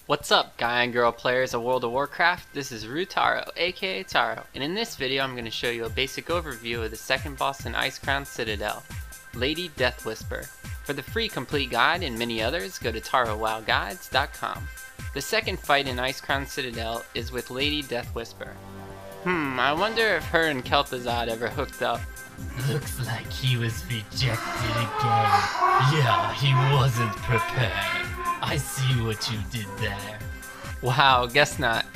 What's up, guy and girl players of World of Warcraft? This is Tarou, aka Tarou, and in this video I'm going to show you a basic overview of the second boss in Icecrown Citadel, Lady Deathwhisper. For the free complete guide and many others, go to TarouWowGuides.com. The second fight in Icecrown Citadel is with Lady Deathwhisper. I wonder if her and Kel'Thuzad ever hooked up. Looks like he was rejected again. Yeah, he wasn't prepared. I see what you did there. Wow, guess not.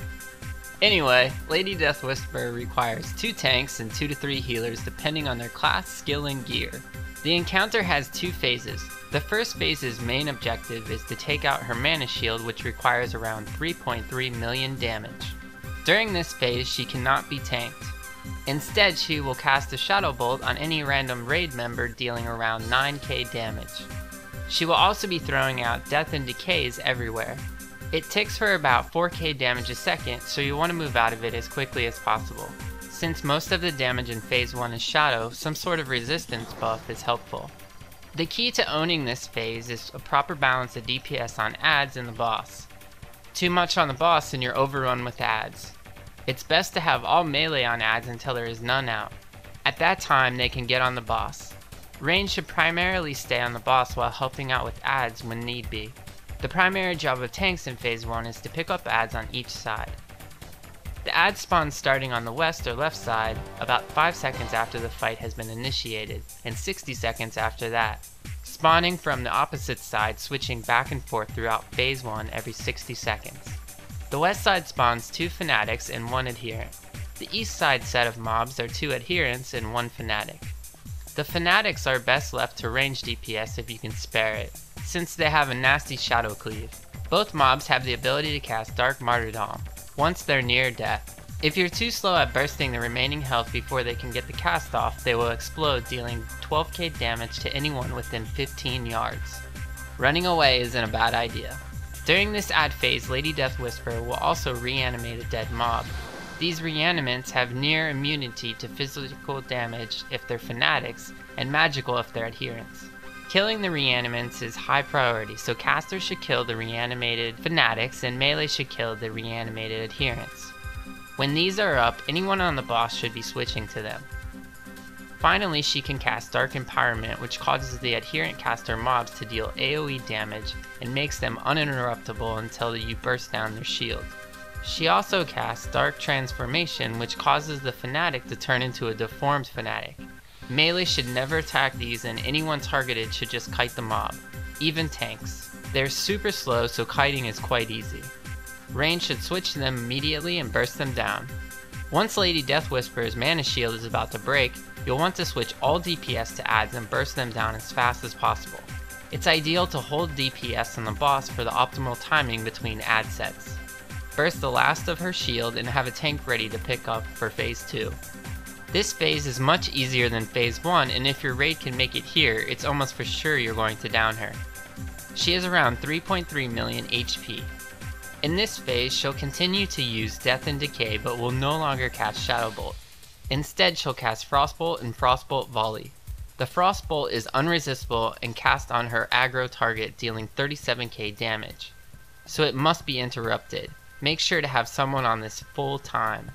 Anyway, Lady Deathwhisper requires 2 tanks and 2 to 3 healers depending on their class, skill, and gear. The encounter has 2 phases. The first phase's main objective is to take out her mana shield, which requires around 3.3 million damage. During this phase, she cannot be tanked. Instead, she will cast a Shadow Bolt on any random raid member, dealing around 9k damage. She will also be throwing out death and decays everywhere. It ticks for about 4k damage a second, so you want to move out of it as quickly as possible. Since most of the damage in phase 1 is shadow, some sort of resistance buff is helpful. The key to owning this phase is a proper balance of DPS on adds and the boss. Too much on the boss and you're overrun with adds. It's best to have all melee on adds until there is none out. At that time they can get on the boss. Range should primarily stay on the boss while helping out with adds when need be. The primary job of tanks in phase 1 is to pick up adds on each side. The adds spawn starting on the west or left side about 5 seconds after the fight has been initiated, and 60 seconds after that, spawning from the opposite side, switching back and forth throughout phase 1 every 60 seconds. The west side spawns 2 fanatics and 1 adherent. The east side set of mobs are 2 adherents and 1 fanatic. The fanatics are best left to range DPS if you can spare it, since they have a nasty shadow cleave. Both mobs have the ability to cast Dark Martyrdom once they're near death. If you're too slow at bursting the remaining health before they can get the cast off, they will explode, dealing 12k damage to anyone within 15 yards. Running away isn't a bad idea. During this add phase, Lady Deathwhisper will also reanimate a dead mob. These reanimants have near immunity to physical damage if they're fanatics, and magical if they're adherents. Killing the reanimants is high priority, so casters should kill the reanimated fanatics and melee should kill the reanimated adherents. When these are up, anyone on the boss should be switching to them. Finally, she can cast Dark Empowerment, which causes the adherent caster mobs to deal AoE damage and makes them uninterruptible until you burst down their shield. She also casts Dark Transformation, which causes the fanatic to turn into a deformed fanatic. Melee should never attack these, and anyone targeted should just kite the mob, even tanks. They're super slow, so kiting is quite easy. Range should switch to them immediately and burst them down. Once Lady Deathwhisper's mana shield is about to break, you'll want to switch all DPS to adds and burst them down as fast as possible. It's ideal to hold DPS on the boss for the optimal timing between add sets. Burst the last of her shield and have a tank ready to pick up for phase 2. This phase is much easier than phase 1, and if your raid can make it here, it's almost for sure you're going to down her. She has around 3.3 million HP. In this phase, she'll continue to use Death and Decay, but will no longer cast Shadow Bolt. Instead, she'll cast Frostbolt and Frostbolt Volley. The Frostbolt is unresistible and cast on her aggro target, dealing 37k damage. So it must be interrupted. Make sure to have someone on this full time.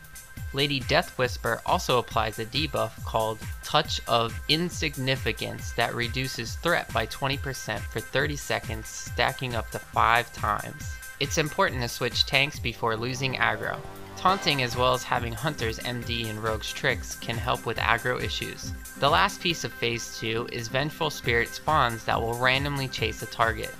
Lady Deathwhisper also applies a debuff called Touch of Insignificance that reduces threat by 20% for 30 seconds, stacking up to 5 times. It's important to switch tanks before losing aggro. Taunting as well as having Hunter's MD and Rogue's Tricks can help with aggro issues. The last piece of phase 2 is Vengeful Spirit spawns that will randomly chase a target.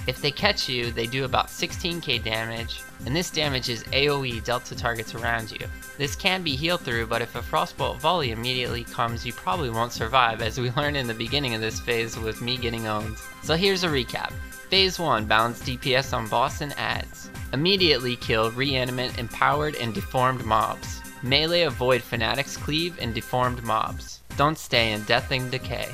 If they catch you, they do about 16k damage, and this damage is AoE dealt to targets around you. This can be healed through, but if a Frostbolt Volley immediately comes, you probably won't survive, as we learned in the beginning of this phase with me getting owned. So here's a recap. Phase 1, balance DPS on boss and adds. Immediately kill reanimate, empowered, and deformed mobs. Melee avoid fanatics cleave and deformed mobs. Don't stay in death and decay.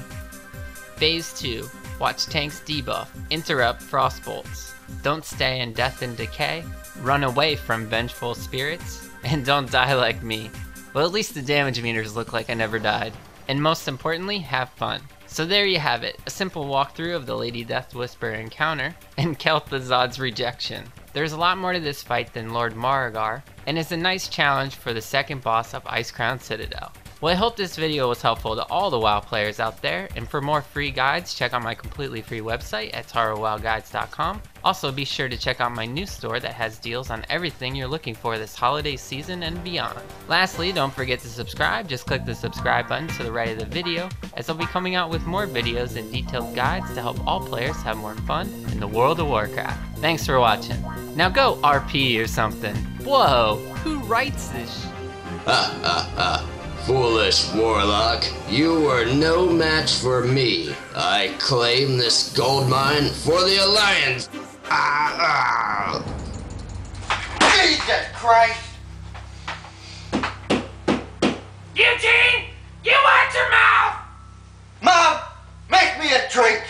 Phase 2, watch tanks debuff, interrupt frostbolts. Don't stay in death and decay, run away from vengeful spirits, and don't die like me. Well, at least the damage meters look like I never died. And most importantly, have fun. So there you have it, a simple walkthrough of the Lady Deathwhisper encounter and Kel'Thuzad's rejection. There's a lot more to this fight than Lord Morrigar, and is a nice challenge for the second boss of Icecrown Citadel. Well, I hope this video was helpful to all the WoW players out there, and for more free guides, check out my completely free website at tarouwowguides.com. Also, be sure to check out my new store that has deals on everything you're looking for this holiday season and beyond. Lastly, don't forget to subscribe. Just click the subscribe button to the right of the video, as I'll be coming out with more videos and detailed guides to help all players have more fun in the World of Warcraft. Thanks for watching. Now go RP or something. Whoa, who writes this Ha ha ha. Foolish warlock, you are no match for me. I claim this gold mine for the Alliance. Jesus Christ! Eugene, you watch your mouth! Mom, make me a drink!